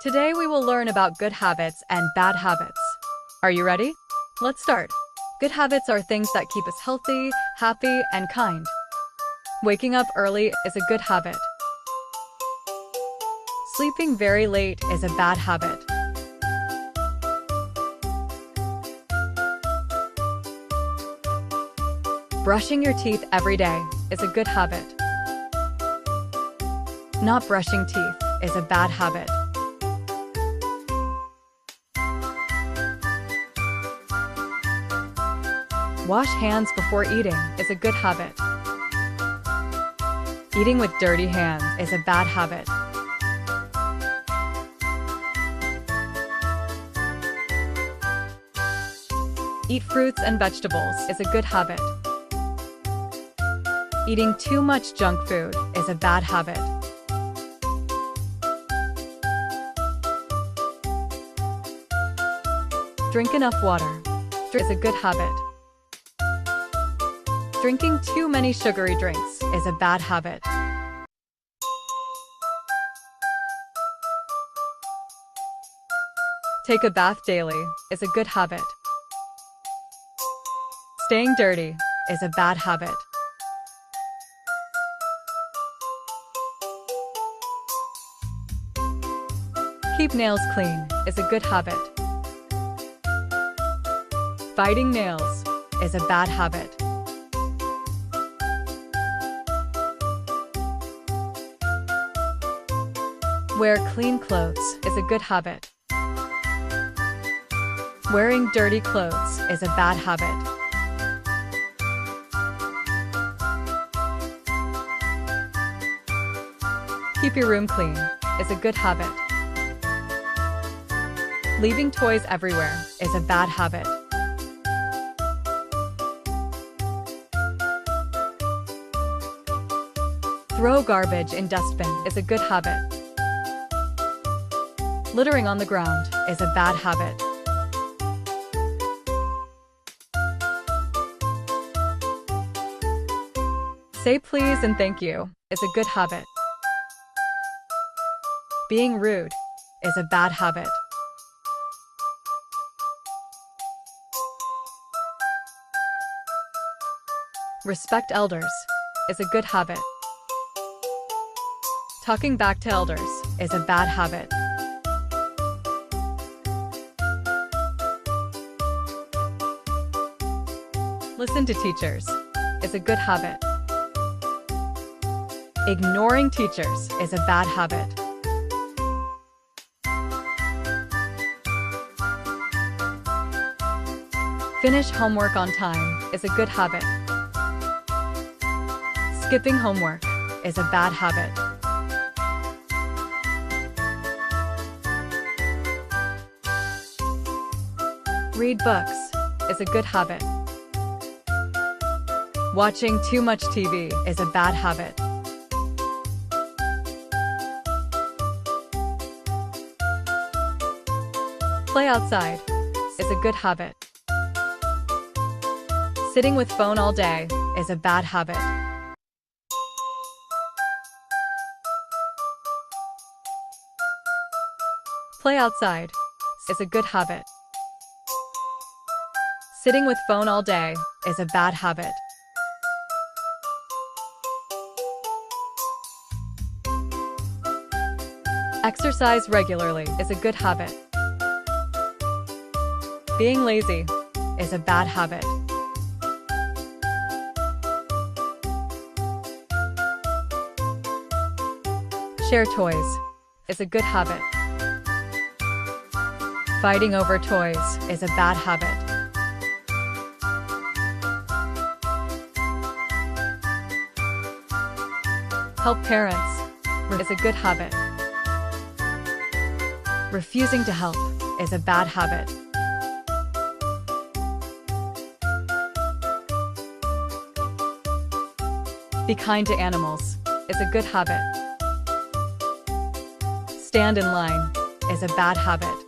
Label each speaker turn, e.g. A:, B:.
A: Today we will learn about good habits and bad habits. Are you ready? Let's start. Good habits are things that keep us healthy, happy, and kind. Waking up early is a good habit. Sleeping very late is a bad habit. Brushing your teeth every day is a good habit. Not brushing teeth is a bad habit. Wash hands before eating is a good habit. Eating with dirty hands is a bad habit. Eat fruits and vegetables is a good habit. Eating too much junk food is a bad habit. Drink enough water is a good habit. Drinking too many sugary drinks is a bad habit. Take a bath daily is a good habit. Staying dirty is a bad habit. Keep nails clean is a good habit. Biting nails is a bad habit. Wear clean clothes is a good habit. Wearing dirty clothes is a bad habit. Keep your room clean is a good habit. Leaving toys everywhere is a bad habit. Throw garbage in dustbin is a good habit. Littering on the ground is a bad habit. Say please and thank you is a good habit. Being rude is a bad habit. Respect elders is a good habit. Talking back to elders is a bad habit. Listen to teachers is a good habit. Ignoring teachers is a bad habit. Finish homework on time is a good habit. Skipping homework is a bad habit. Read books is a good habit. Watching too much TV is a bad habit. Play outside is a good habit. Sitting with phone all day is a bad habit. Play outside is a good habit. Sitting with phone all day is a bad habit. Exercise regularly is a good habit. Being lazy is a bad habit. Share toys is a good habit. Fighting over toys is a bad habit. Help parents is a good habit. Refusing to help is a bad habit. Be kind to animals is a good habit. Stand in line is a bad habit.